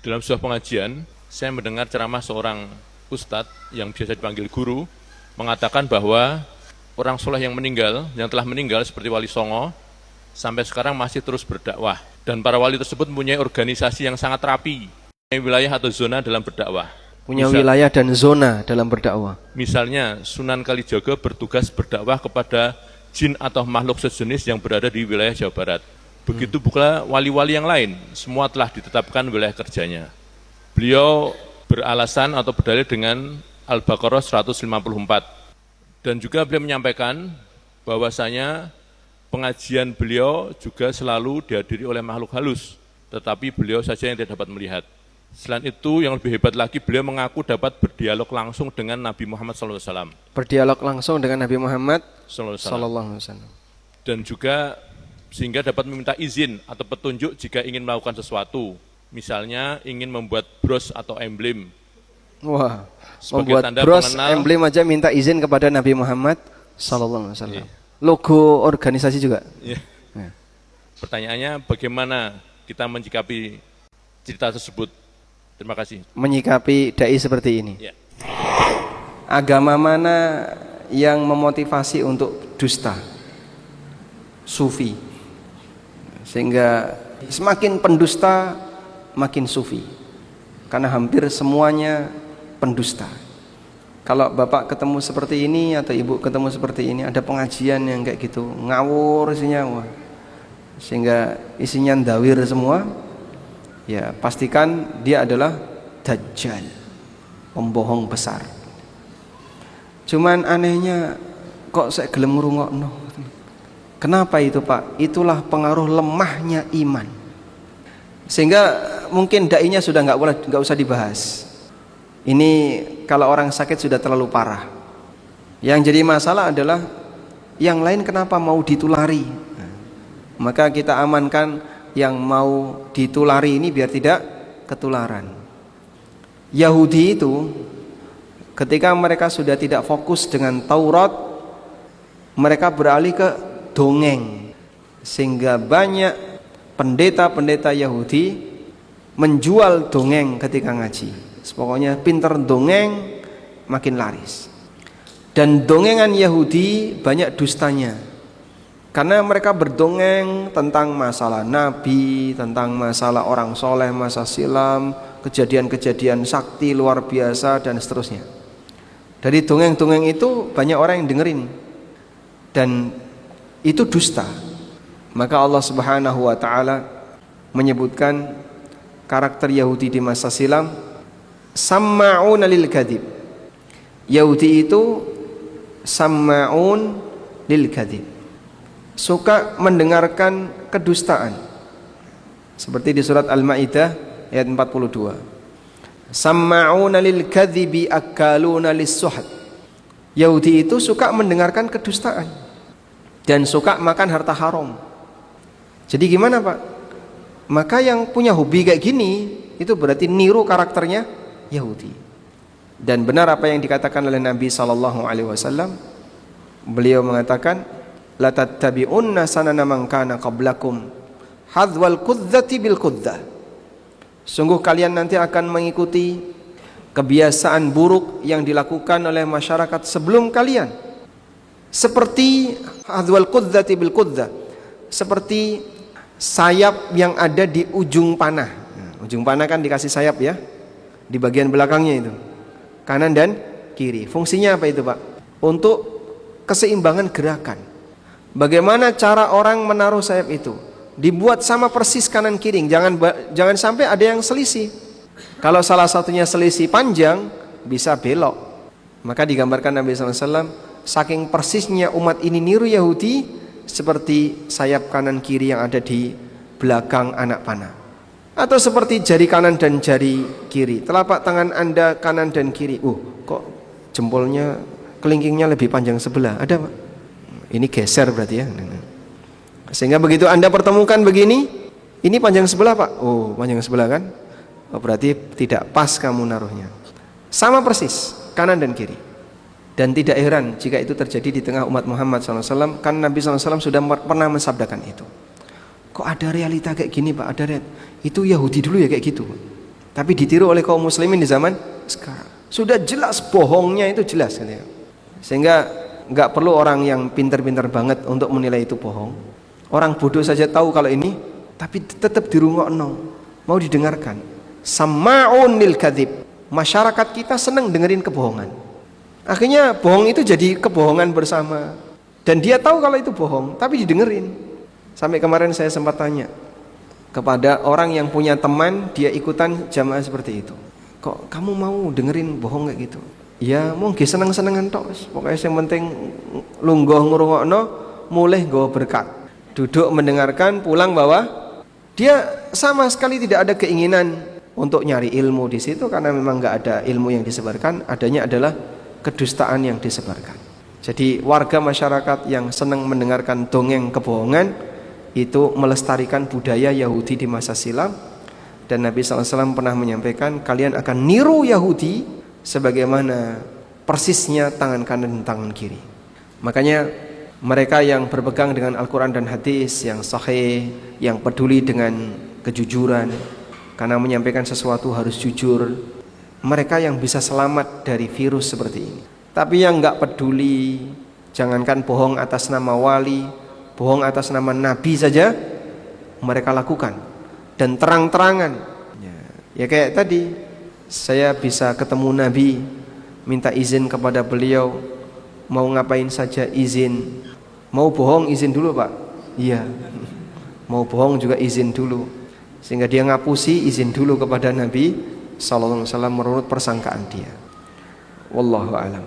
Dalam sebuah pengajian, saya mendengar ceramah seorang ustadz yang biasa dipanggil guru, mengatakan bahwa orang soleh yang telah meninggal seperti Wali Songo, sampai sekarang masih terus berdakwah. Dan para wali tersebut mempunyai organisasi yang sangat rapi, mempunyai wilayah atau zona dalam berdakwah. Punya wilayah dan zona dalam berdakwah. Misalnya, Sunan Kalijaga bertugas berdakwah kepada jin atau makhluk sejenis yang berada di wilayah Jawa Barat. Begitu pula wali-wali yang lain, semua telah ditetapkan wilayah kerjanya. Beliau beralasan atau berdalil dengan Al-Baqarah 154. Dan juga beliau menyampaikan bahwasanya pengajian beliau juga selalu dihadiri oleh makhluk halus, tetapi beliau saja yang tidak dapat melihat. Selain itu, yang lebih hebat lagi, beliau mengaku dapat berdialog langsung dengan Nabi Muhammad SAW. Berdialog langsung dengan Nabi Muhammad SAW. Dan juga sehingga dapat meminta izin atau petunjuk jika ingin melakukan sesuatu. Misalnya ingin membuat bros atau emblem. Wah, sebagai membuat tanda bros, pengenal, emblem aja minta izin kepada Nabi Muhammad SAW. Iya. Logo organisasi juga. Iya. Ya. Pertanyaannya, bagaimana kita menyikapi cerita tersebut? Terima kasih. Menyikapi dai seperti ini. Ya. Agama mana yang memotivasi untuk dusta? Sufi. Sehingga semakin pendusta makin sufi. Karena hampir semuanya pendusta. Kalau bapak ketemu seperti ini atau ibu ketemu seperti ini, ada pengajian yang kayak gitu, ngawur isinya, wah. Sehingga isinya ndawir semua. Ya, pastikan dia adalah dajjal, pembohong besar. Cuman anehnya kok saya gelem ngrungokno. Kenapa itu, Pak? Itulah pengaruh lemahnya iman. Sehingga mungkin dai-nya sudah nggak usah dibahas. Ini kalau orang sakit sudah terlalu parah. Yang jadi masalah adalah yang lain kenapa mau ditulari. Maka kita amankan yang mau ditulari ini biar tidak ketularan. Yahudi itu ketika mereka sudah tidak fokus dengan Taurat, mereka beralih ke dongeng. Sehingga banyak pendeta-pendeta Yahudi menjual dongeng ketika ngaji. Pokoknya pinter dongeng makin laris. Dan dongengan Yahudi banyak dustanya. Karena mereka berdongeng tentang masalah Nabi, tentang masalah orang soleh masa silam, kejadian-kejadian sakti luar biasa dan seterusnya. Dari dongeng-dongeng itu banyak orang yang dengerin. Dan itu dusta. Maka Allah Subhanahu wa taala menyebutkan karakter Yahudi di masa silam, samma'una lil kadzib. Yahudi itu samma'un lil kadzib, suka mendengarkan kedustaan. Seperti di surat Al-Maidah ayat 42. Samma'una lil kadzibi akaluna lis-suhd. Yahudi itu suka mendengarkan kedustaan dan suka makan harta haram. Jadi gimana, Pak? Maka yang punya hobi kayak gini itu berarti niru karakternya Yahudi. Dan benar apa yang dikatakan oleh Nabi SAW. Beliau mengatakan, la tattabi'unna sanana man kana qablakum hadzwal qudzati bil quddah. Sungguh kalian nanti akan mengikuti kebiasaan buruk yang dilakukan oleh masyarakat sebelum kalian. Seperti hadzwal qudzati bil quddah, seperti sayap yang ada di ujung panah. Ujung panah kan dikasih sayap ya, di bagian belakangnya itu, kanan dan kiri. Fungsinya apa itu, Pak? Untuk keseimbangan gerakan. Bagaimana cara orang menaruh sayap itu? Dibuat sama persis kanan kiri. Jangan sampai ada yang selisih. Kalau salah satunya selisih panjang, bisa belok. Maka digambarkan Nabi SAW, saking persisnya umat ini niru Yahudi, seperti sayap kanan kiri yang ada di belakang anak panah. Atau seperti jari kanan dan jari kiri. Telapak tangan Anda kanan dan kiri. Kok jempolnya, kelingkingnya lebih panjang sebelah? Ada, Pak? Ini geser berarti ya. Sehingga begitu Anda pertemukan begini, ini panjang sebelah, Pak. Panjang sebelah kan? Berarti tidak pas kamu naruhnya. Sama persis, kanan dan kiri. Dan tidak heran jika itu terjadi di tengah umat Muhammad SAW. Kan Nabi SAW sudah pernah mensabdakan itu. Kok ada realita kayak gini, Pak? Itu Yahudi dulu ya kayak gitu. Tapi ditiru oleh kaum muslimin di zaman sekarang. Sudah jelas bohongnya itu jelas gitu ya. Sehingga nggak perlu orang yang pintar-pintar banget untuk menilai itu bohong. Orang bodoh saja tahu kalau ini, tapi tetap dirungokno, mau didengarkan. Sama'un lil kadzib. Masyarakat kita senang dengerin kebohongan. Akhirnya bohong itu jadi kebohongan bersama. Dan dia tahu kalau itu bohong, tapi didengerin. Sampai kemarin saya sempat tanya kepada orang yang punya teman, dia ikutan jamaah seperti itu. Kok kamu mau dengerin bohong kayak gitu? Ya mungkin seneng-senengan tok. Pokoknya yang penting lungguh ngrungokno, mulai nggawa berkat. Duduk mendengarkan, pulang bawa. Dia sama sekali tidak ada keinginan untuk nyari ilmu di situ karena memang nggak ada ilmu yang disebarkan, adanya adalah kedustaan yang disebarkan. Jadi warga masyarakat yang senang mendengarkan dongeng kebohongan itu melestarikan budaya Yahudi di masa silam, dan Nabi SAW pernah menyampaikan kalian akan niru Yahudi sebagaimana persisnya tangan kanan dan tangan kiri. Makanya mereka yang berpegang dengan Al-Quran dan hadis yang sahih, yang peduli dengan kejujuran, karena menyampaikan sesuatu harus jujur, mereka yang bisa selamat dari virus seperti ini. Tapi yang nggak peduli, jangankan bohong atas nama wali, bohong atas nama nabi saja mereka lakukan, dan terang-terangan. Ya kayak tadi, saya bisa ketemu nabi, minta izin kepada beliau, mau ngapain saja izin. Mau bohong izin dulu pak? Iya. Mau bohong juga izin dulu. Sehingga dia ngapusi izin dulu kepada Nabi SAW menurut persangkaan dia. Wallahu a'lam.